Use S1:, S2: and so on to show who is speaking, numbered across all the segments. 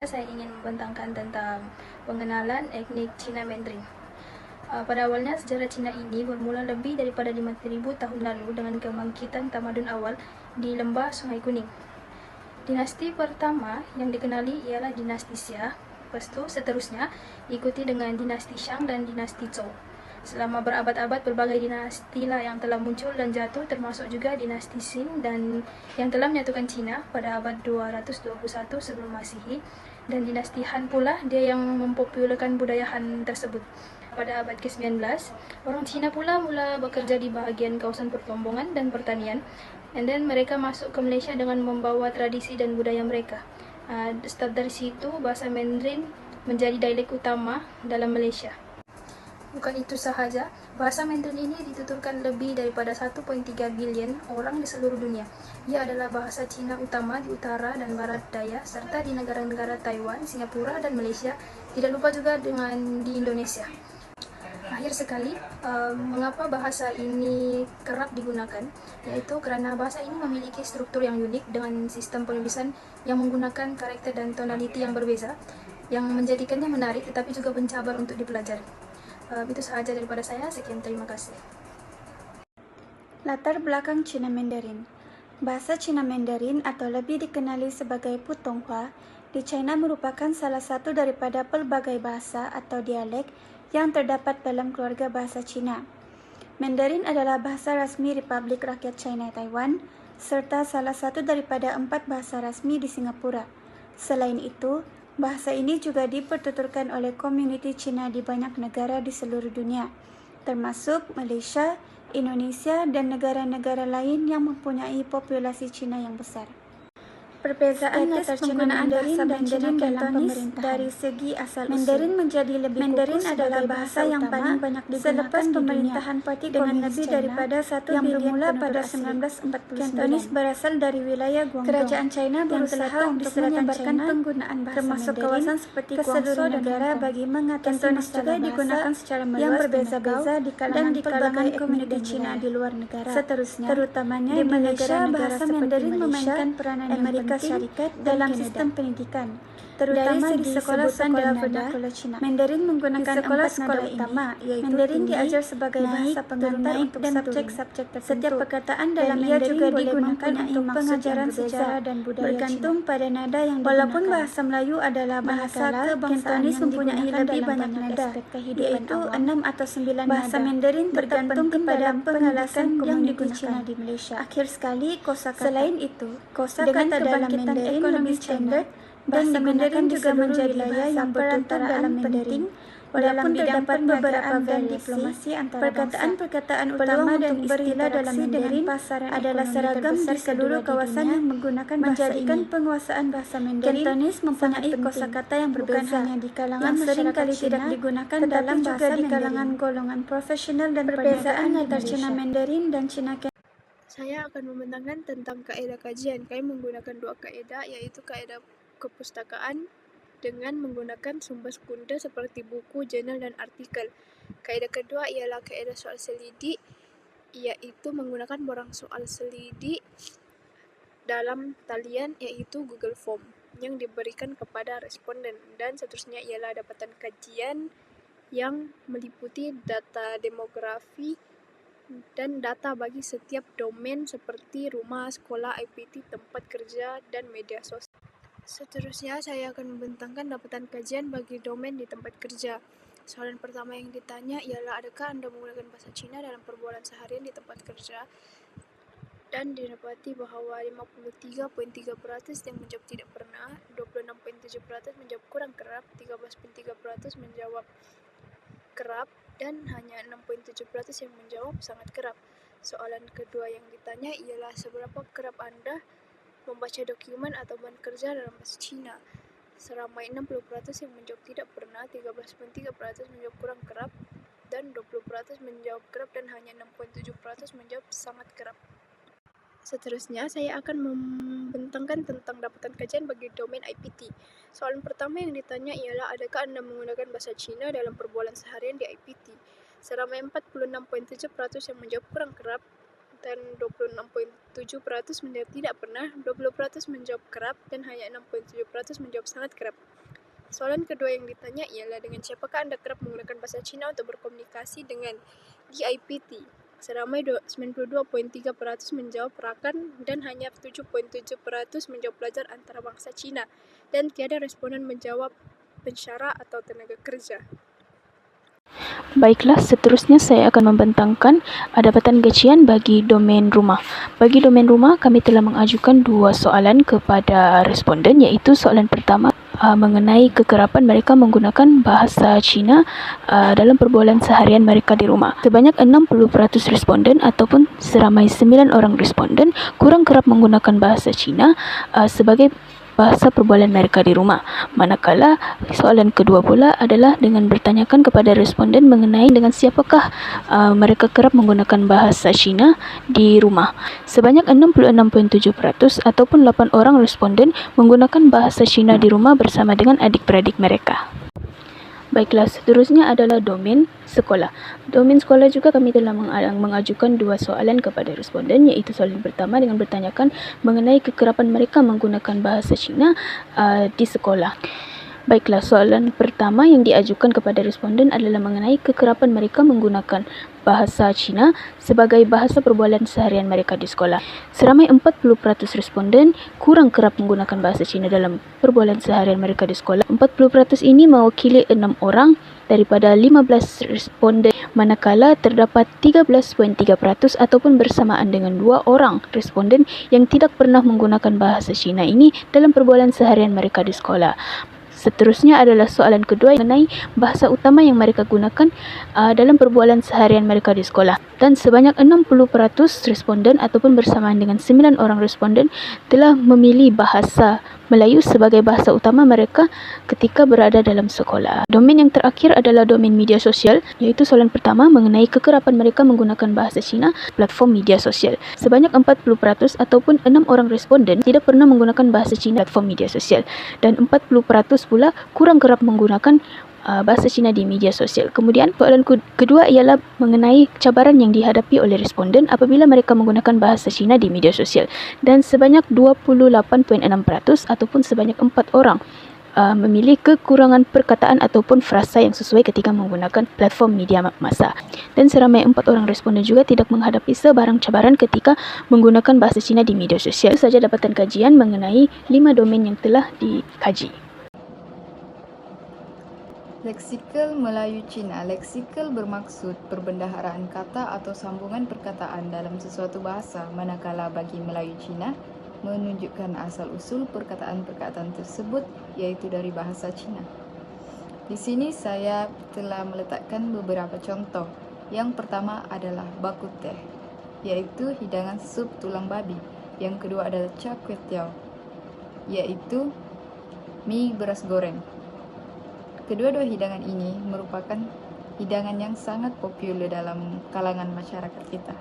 S1: Saya ingin membentangkan tentang pengenalan etnik Cina Mandarin. Pada awalnya, sejarah Cina ini bermula lebih daripada 5.000 tahun lalu dengan kebangkitan tamadun awal di lembah Sungai Kuning. Dinasti pertama yang dikenali ialah dinasti Xia. Lepas itu, seterusnya diikuti dengan dinasti Shang dan dinasti Zhou. Selama berabad-abad, berbagai dinasti lah yang telah muncul dan jatuh, termasuk juga dinasti Qin dan yang telah menyatukan Cina pada abad 221 sebelum Masehi, dan dinasti Han pula dia yang mempopularkan budaya Han tersebut. Pada abad ke-19, orang Cina pula mula bekerja di bahagian kawasan pertombongan dan pertanian, and then mereka masuk ke Malaysia dengan membawa tradisi dan budaya mereka. Start dari situ, bahasa Mandarin menjadi dialek utama dalam Malaysia. Bukan itu sahaja, bahasa Mandarin ini dituturkan lebih daripada 1,3 bilion orang di seluruh dunia. Ia adalah bahasa Cina utama di utara dan barat daya, serta di negara-negara Taiwan, Singapura, dan Malaysia. Tidak lupa juga dengan di Indonesia. Akhir sekali, mengapa bahasa ini kerap digunakan? Yaitu kerana bahasa ini memiliki struktur yang unik dengan sistem penulisan yang menggunakan karakter dan tonaliti yang berbeza, yang menjadikannya menarik tetapi juga mencabar untuk dipelajari. Itu sahaja daripada saya. Sekian, terima kasih.
S2: Latar belakang Cina Mandarin. Bahasa Cina Mandarin atau lebih dikenali sebagai Putonghua di China merupakan salah satu daripada pelbagai bahasa atau dialek yang terdapat dalam keluarga bahasa Cina. Mandarin adalah bahasa rasmi Republik Rakyat China Taiwan serta salah satu daripada 4 bahasa rasmi di Singapura. Selain itu, bahasa ini juga dipertuturkan oleh komuniti Cina di banyak negara di seluruh dunia, termasuk Malaysia, Indonesia, dan negara-negara lain yang mempunyai populasi Cina yang besar. Perbezaan latar penggunaan bahasa Mandarin dalam pemerintahan. Dari segi asal Mandarin menjadi lebih Mandarin adalah bahasa yang paling banyak digunakan di pemerintahan Parti Komunis China daripada 1 yang bermula pada 1949. Cantonese berasal dari wilayah Guangdong. Kerajaan China berusaha untuk menyebarkan penggunaan bahasa termasuk Mandarin kawasan seperti ke seluruh negara bagi mengatasi masalah bahasa digunakan secara meluas yang berbeza-beza di kalangan komuniti Cina di luar negara. Seterusnya, terutamanya di Malaysia, bahasa Mandarin memainkan peranan yang penting Syarikat dalam sistem pendidikan, terutama di sekolah-sekolah vernakular Cina. Mandarin menggunakan sekolah-sekolah utama, yaitu Mandarin diajar sebagai bahasa pengantar untuk subjek-subjek tertentu. Setiap perkataan dalam Mandarin juga digunakan untuk pengajaran sejarah dan budaya bergantung pada nada yang digunakan. Walaupun bahasa Melayu adalah bahasa kebangsaan yang mempunyai lebih banyak nada, yaitu 6 atau 9 bahasa Mandarin bergantung kepada penghalasan yang digunakan di Malaysia. Akhir sekali, kosakata. Selain itu, kosakata dalam Mandarin lebih standard dan Mandarin juga menjadi wilayah yang bertutur dalam Mandarin. Walaupun terdapat beberapa variasi, perkataan-perkataan utama dan istilah dalam Mandarin adalah seragam di seluruh kawasan yang menggunakan bahasa ini. Penguasaan bahasa Mandarin Cantonese mempunyai kosakata yang berbeza, hanya di kalangan yang seringkali tidak digunakan dalam bahasa juga di kalangan golongan profesional dan perbezaan antara Cina Mandarin dan Cina Cantonese.
S3: Saya akan membentangkan tentang kaedah kajian. Kami menggunakan 2 kaedah, yaitu kaedah kepustakaan dengan menggunakan sumber sekunder seperti buku, jurnal, dan artikel. Kaedah kedua ialah kaedah soal selidik, iaitu menggunakan borang soal selidik dalam talian, iaitu Google Form yang diberikan kepada responden. Dan seterusnya ialah dapatan kajian yang meliputi data demografi dan data bagi setiap domain seperti rumah, sekolah, IPT, tempat kerja, dan media sosial. Seterusnya, saya akan membentangkan dapatan kajian bagi domain di tempat kerja. Soalan pertama yang ditanya ialah, adakah Anda menggunakan bahasa Cina dalam perbualan seharian di tempat kerja? Dan didapati bahawa 53.3% yang menjawab tidak pernah, 26.7% menjawab kurang kerap, 13.3% menjawab kerap, dan hanya 6.7% yang menjawab sangat kerap. Soalan kedua yang ditanya ialah, seberapa kerap Anda membaca dokumen atau bahan kerja dalam bahasa Cina? Seramai 60% yang menjawab tidak pernah, 13.3% menjawab kurang kerap, dan 20% menjawab kerap, dan hanya 6.7% menjawab sangat kerap. Seterusnya, saya akan membentangkan tentang dapatan kajian bagi domain IPT. Soalan pertama yang ditanya ialah, adakah Anda menggunakan bahasa Cina dalam perbualan seharian di IPT? Seramai 46.7% yang menjawab kurang kerap, dan 26.7% menjawab tidak pernah, 20% menjawab kerap, dan hanya 6.7% menjawab sangat kerap. Soalan kedua yang ditanya ialah dengan siapakah Anda kerap menggunakan bahasa Cina untuk berkomunikasi dengan GIPT. Seramai 92.3% menjawab rakan dan hanya 7.7% menjawab pelajar antarabangsa Cina, dan tiada responden menjawab pensyarah atau tenaga kerja.
S4: Baiklah, seterusnya saya akan membentangkan dapatan gajian bagi domain rumah. Bagi domain rumah, kami telah mengajukan 2 soalan kepada responden, iaitu soalan pertama mengenai kekerapan mereka menggunakan bahasa Cina dalam perbualan seharian mereka di rumah. Sebanyak 60% responden ataupun seramai 9 orang responden kurang kerap menggunakan bahasa Cina sebagai bahasa perbualan mereka di rumah. Manakala soalan kedua pula adalah dengan bertanyakan kepada responden mengenai dengan siapakah mereka kerap menggunakan bahasa Cina di rumah. Sebanyak 66.7% ataupun 8 orang responden menggunakan bahasa Cina di rumah bersama dengan adik-beradik mereka. Baiklah, seterusnya adalah domain sekolah. Domain sekolah juga kami telah mengajukan 2 soalan kepada responden, iaitu soalan pertama dengan bertanyakan mengenai kekerapan mereka menggunakan bahasa Cina di sekolah. Baiklah, soalan pertama yang diajukan kepada responden adalah mengenai kekerapan mereka menggunakan bahasa Cina sebagai bahasa perbualan seharian mereka di sekolah. Seramai 40% responden kurang kerap menggunakan bahasa Cina dalam perbualan seharian mereka di sekolah. 40% ini mewakili 6 orang daripada 15 responden, manakala terdapat 13.3% ataupun bersamaan dengan 2 orang responden yang tidak pernah menggunakan bahasa Cina ini dalam perbualan seharian mereka di sekolah. Seterusnya adalah soalan kedua mengenai bahasa utama yang mereka gunakan dalam perbualan seharian mereka di sekolah. Dan sebanyak 60% responden ataupun bersamaan dengan 9 orang responden telah memilih bahasa Melayu sebagai bahasa utama mereka ketika berada dalam sekolah. Domain yang terakhir adalah domain media sosial, iaitu soalan pertama mengenai kekerapan mereka menggunakan bahasa Cina platform media sosial. Sebanyak 40% ataupun 6 orang responden tidak pernah menggunakan bahasa Cina platform media sosial, dan 40% pula kurang kerap menggunakan bahasa Cina di media sosial. Kemudian soalan kedua ialah mengenai cabaran yang dihadapi oleh responden apabila mereka menggunakan bahasa Cina di media sosial, dan sebanyak 28.6% ataupun sebanyak 4 orang memilih kekurangan perkataan ataupun frasa yang sesuai ketika menggunakan platform media massa, dan seramai 4 orang responden juga tidak menghadapi sebarang cabaran ketika menggunakan bahasa Cina di media sosial. Itu saja dapatan kajian mengenai 5 domain yang telah dikaji.
S5: Leksikal Melayu Cina. Leksikal bermaksud perbendaharaan kata atau sambungan perkataan dalam sesuatu bahasa, manakala bagi Melayu Cina menunjukkan asal-usul perkataan-perkataan tersebut, iaitu dari bahasa Cina. Di sini saya telah meletakkan beberapa contoh. Yang pertama adalah baku teh, iaitu hidangan sup tulang babi. Yang kedua adalah char kway teow, iaitu mie beras goreng. Kedua-dua hidangan ini merupakan hidangan yang sangat populer dalam kalangan masyarakat kita.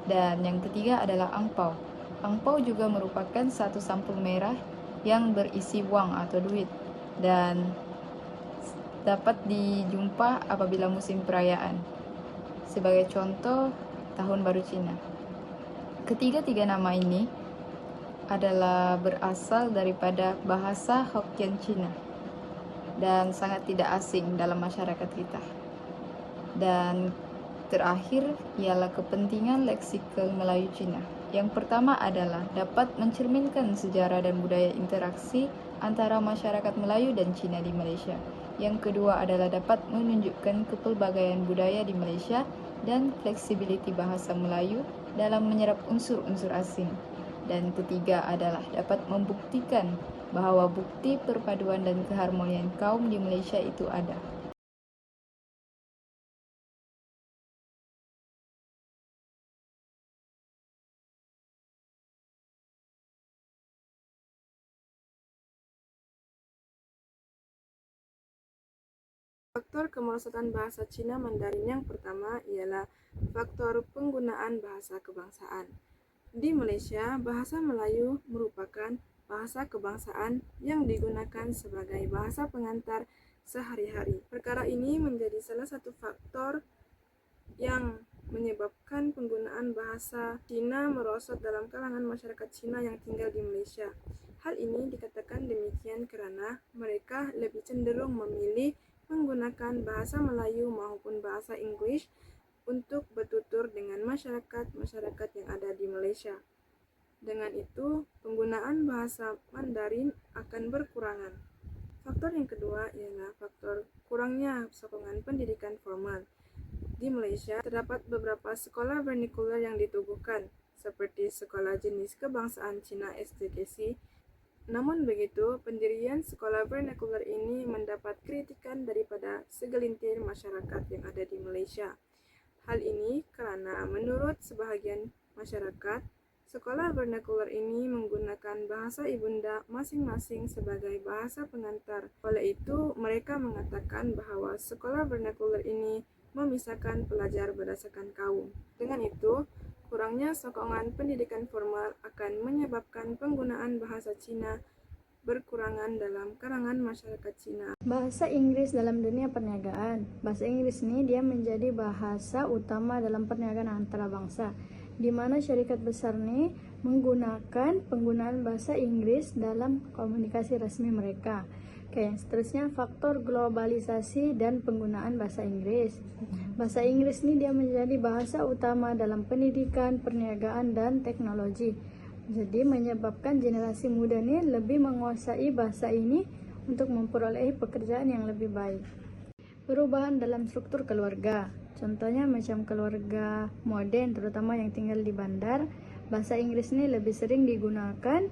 S5: Dan yang ketiga adalah angpau. Angpau juga merupakan satu sampul merah yang berisi wang atau duit, dan dapat dijumpa apabila musim perayaan. Sebagai contoh, Tahun Baru Cina. Ketiga-tiga nama ini adalah berasal daripada bahasa Hokkien Cina dan sangat tidak asing dalam masyarakat kita. Dan terakhir ialah kepentingan leksikal Melayu Cina. Yang pertama adalah dapat mencerminkan sejarah dan budaya interaksi antara masyarakat Melayu dan Cina di Malaysia. Yang kedua adalah dapat menunjukkan kepelbagaian budaya di Malaysia dan fleksibiliti bahasa Melayu dalam menyerap unsur-unsur asing. Dan ketiga adalah dapat membuktikan bahawa bukti perpaduan dan keharmonian kaum di Malaysia itu ada.
S3: Faktor kemerosotan bahasa Cina Mandarin yang pertama ialah faktor penggunaan bahasa kebangsaan. Di Malaysia, bahasa Melayu merupakan bahasa kebangsaan yang digunakan sebagai bahasa pengantar sehari-hari. Perkara ini menjadi salah satu faktor yang
S6: menyebabkan penggunaan bahasa Cina merosot dalam kalangan masyarakat Cina yang tinggal di Malaysia. Hal ini dikatakan demikian karena mereka lebih cenderung memilih menggunakan bahasa Melayu maupun bahasa Inggris untuk bertutur dengan masyarakat yang ada di Malaysia. Dengan itu, penggunaan bahasa Mandarin akan berkurangan. Faktor yang kedua ialah faktor kurangnya sokongan pendidikan formal. Di Malaysia, terdapat beberapa sekolah vernacular yang ditubuhkan, seperti Sekolah Jenis Kebangsaan Cina SJKC. Namun begitu, pendirian sekolah vernacular ini mendapat kritikan daripada segelintir masyarakat yang ada di Malaysia. Hal ini karena menurut sebahagian masyarakat, sekolah vernacular ini menggunakan bahasa ibunda masing-masing sebagai bahasa pengantar. Oleh itu, mereka mengatakan bahwa sekolah vernacular ini memisahkan pelajar berdasarkan kaum. Dengan itu, kurangnya sokongan pendidikan formal akan menyebabkan penggunaan bahasa Cina berkurangan dalam kalangan masyarakat Cina.
S7: Bahasa Inggris dalam dunia perniagaan. Bahasa Inggris ini dia menjadi bahasa utama dalam perniagaan antarabangsa, di mana syarikat besar ini menggunakan penggunaan bahasa Inggris dalam komunikasi resmi mereka. Oke, yang seterusnya faktor globalisasi dan penggunaan bahasa Inggris. Bahasa Inggris ini dia menjadi bahasa utama dalam pendidikan, perniagaan, dan teknologi. Jadi menyebabkan generasi muda ini lebih menguasai bahasa ini untuk memperoleh pekerjaan yang lebih baik. Perubahan dalam struktur keluarga. Contohnya macam keluarga modern, terutama yang tinggal di bandar, bahasa Inggris ini lebih sering digunakan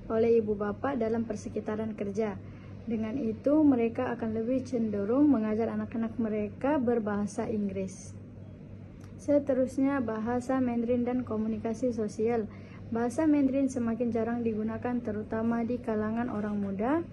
S7: oleh ibu bapa dalam persekitaran kerja. Dengan itu, mereka akan lebih cenderung mengajar anak-anak mereka berbahasa Inggris. Seterusnya, bahasa Mandarin dan komunikasi sosial. Bahasa Mandarin semakin jarang digunakan terutama di kalangan orang muda.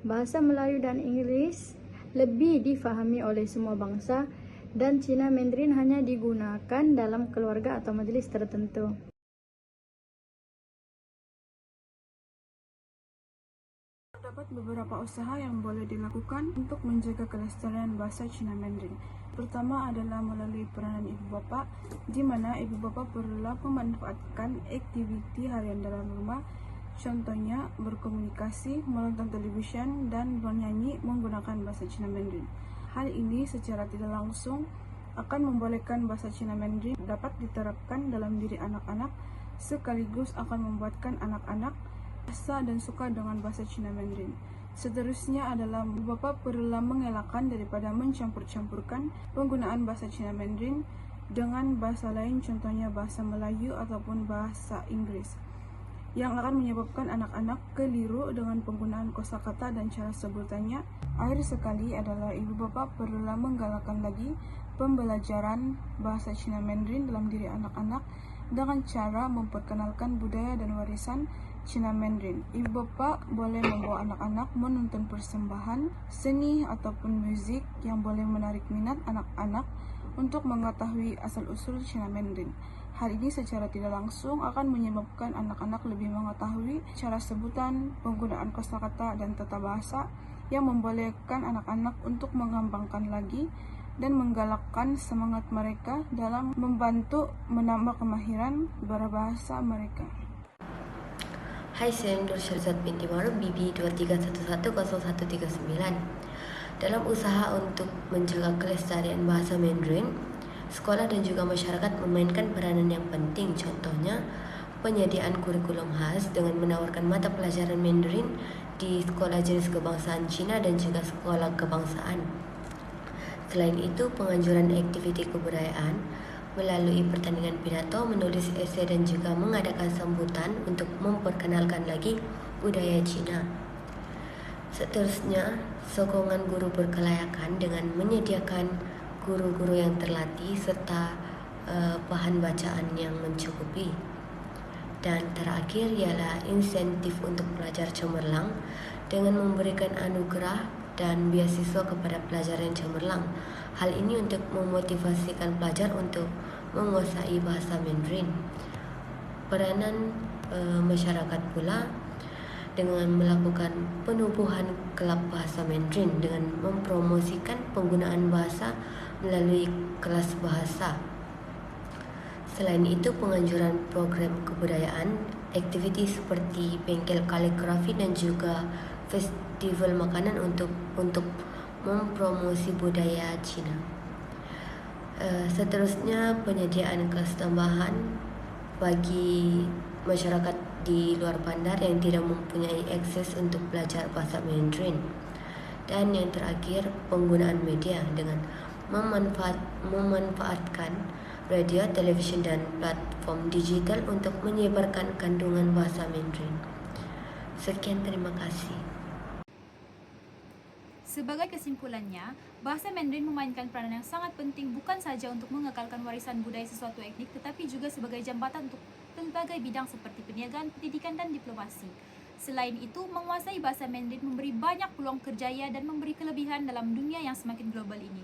S7: Bahasa Melayu dan Inggris lebih difahami oleh semua bangsa, dan Cina Mandarin hanya digunakan dalam keluarga atau majelis tertentu.
S6: Terdapat beberapa usaha yang boleh dilakukan untuk menjaga kelestarian bahasa Cina Mandarin. Pertama adalah melalui peranan ibu bapa, di mana ibu bapa perlulah memanfaatkan aktiviti harian dalam rumah, contohnya berkomunikasi, menonton televisyen, dan bernyanyi menggunakan bahasa Cina Mandarin. Hal ini secara tidak langsung akan membolehkan bahasa Cina Mandarin dapat diterapkan dalam diri anak-anak, sekaligus akan membuatkan anak-anak biasa dan suka dengan bahasa Cina Mandarin. Seterusnya adalah Bapak perlulah mengelakkan daripada mencampur-campurkan penggunaan bahasa Cina Mandarin dengan bahasa lain, contohnya bahasa Melayu ataupun bahasa Inggris, yang akan menyebabkan anak-anak keliru dengan penggunaan kosakata dan cara sebutannya. Akhir sekali adalah ibu bapa perlulah menggalakkan lagi pembelajaran bahasa Cina Mandarin dalam diri anak-anak dengan cara memperkenalkan budaya dan warisan Cina Mandarin. Ibu bapa boleh membawa anak-anak menonton persembahan seni ataupun muzik yang boleh menarik minat anak-anak untuk mengetahui asal-usul Cina Mandarin. Hal ini secara tidak langsung akan menyebabkan anak-anak lebih mengetahui cara sebutan, penggunaan kosakata dan tata bahasa, yang membolehkan anak-anak untuk mengembangkan lagi dan menggalakkan semangat mereka dalam membantu menambah kemahiran berbahasa mereka.
S8: Hai, saya Nur Syahrzad binti Maruf, BB 23110139. Dalam usaha untuk menjaga kelestarian bahasa Mandarin, sekolah dan juga masyarakat memainkan peranan yang penting. Contohnya, penyediaan kurikulum khas dengan menawarkan mata pelajaran Mandarin di sekolah jenis kebangsaan Cina dan juga sekolah kebangsaan. Selain itu, penganjuran aktiviti kebudayaan melalui pertandingan pidato, menulis esei dan juga mengadakan sambutan untuk memperkenalkan lagi budaya Cina. Seterusnya, sokongan guru berkelayakan dengan menyediakan guru-guru yang terlatih serta bahan bacaan yang mencukupi. Dan terakhir ialah insentif untuk pelajar cemerlang dengan memberikan anugerah dan beasiswa kepada pelajar yang cemerlang. Hal ini untuk memotivasikan pelajar untuk menguasai bahasa Mandarin. Peranan masyarakat pula dengan melakukan penubuhan kelab bahasa Mandarin dengan mempromosikan penggunaan bahasa melalui kelas bahasa Selain itu, penganjuran program kebudayaan, aktiviti seperti bengkel kaligrafi dan juga festival makanan untuk mempromosi budaya Cina. Seterusnya, penyediaan kelas tambahan bagi masyarakat di luar bandar yang tidak mempunyai akses untuk belajar bahasa Mandarin. Dan yang terakhir, penggunaan media dengan memanfaatkan radio, televisi, dan platform digital untuk menyebarkan kandungan bahasa Mandarin. Sekian, terima kasih.
S9: Sebagai kesimpulannya, bahasa Mandarin memainkan peranan yang sangat penting bukan saja untuk mengekalkan warisan budaya sesuatu etnik, tetapi juga sebagai jambatan untuk pelbagai bidang seperti perniagaan, pendidikan, dan diplomasi. Selain itu, menguasai bahasa Mandarin memberi banyak peluang kerjaya dan memberi kelebihan dalam dunia yang semakin global ini.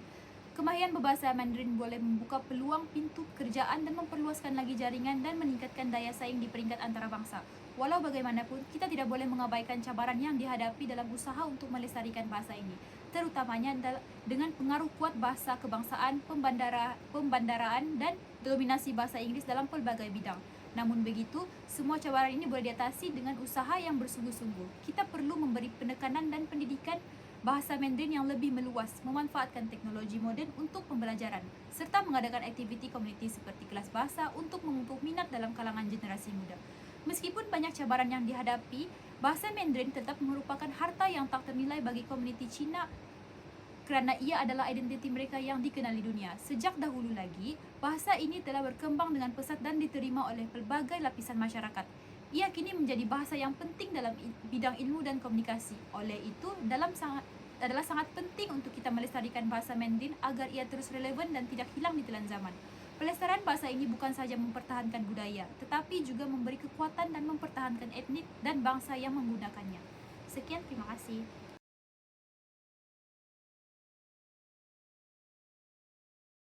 S9: Kemahiran berbahasa Mandarin boleh membuka peluang pintu pekerjaan dan memperluaskan lagi jaringan dan meningkatkan daya saing di peringkat antara bangsa. Walau bagaimanapun, kita tidak boleh mengabaikan cabaran yang dihadapi dalam usaha untuk melestarikan bahasa ini, terutamanya dengan pengaruh kuat bahasa kebangsaan, pembandaraan, dan dominasi bahasa Inggris dalam pelbagai bidang. Namun begitu, semua cabaran ini boleh diatasi dengan usaha yang bersungguh-sungguh. Kita perlu memberi penekanan dan pendidikan bahasa Mandarin yang lebih meluas, memanfaatkan teknologi moden untuk pembelajaran, serta mengadakan aktiviti komuniti seperti kelas bahasa untuk memupuk minat dalam kalangan generasi muda. Meskipun banyak cabaran yang dihadapi, bahasa Mandarin tetap merupakan harta yang tak ternilai bagi komuniti Cina kerana ia adalah identiti mereka yang dikenali dunia. Sejak dahulu lagi, bahasa ini telah berkembang dengan pesat dan diterima oleh pelbagai lapisan masyarakat. Ia kini menjadi bahasa yang penting dalam bidang ilmu dan komunikasi. Oleh itu, adalah sangat penting untuk kita melestarikan bahasa Mandarin agar ia terus relevan dan tidak hilang di telan zaman. Pelestarian bahasa ini bukan saja mempertahankan budaya, tetapi juga memberi kekuatan dan mempertahankan etnik dan bangsa yang menggunakannya. Sekian, terima kasih.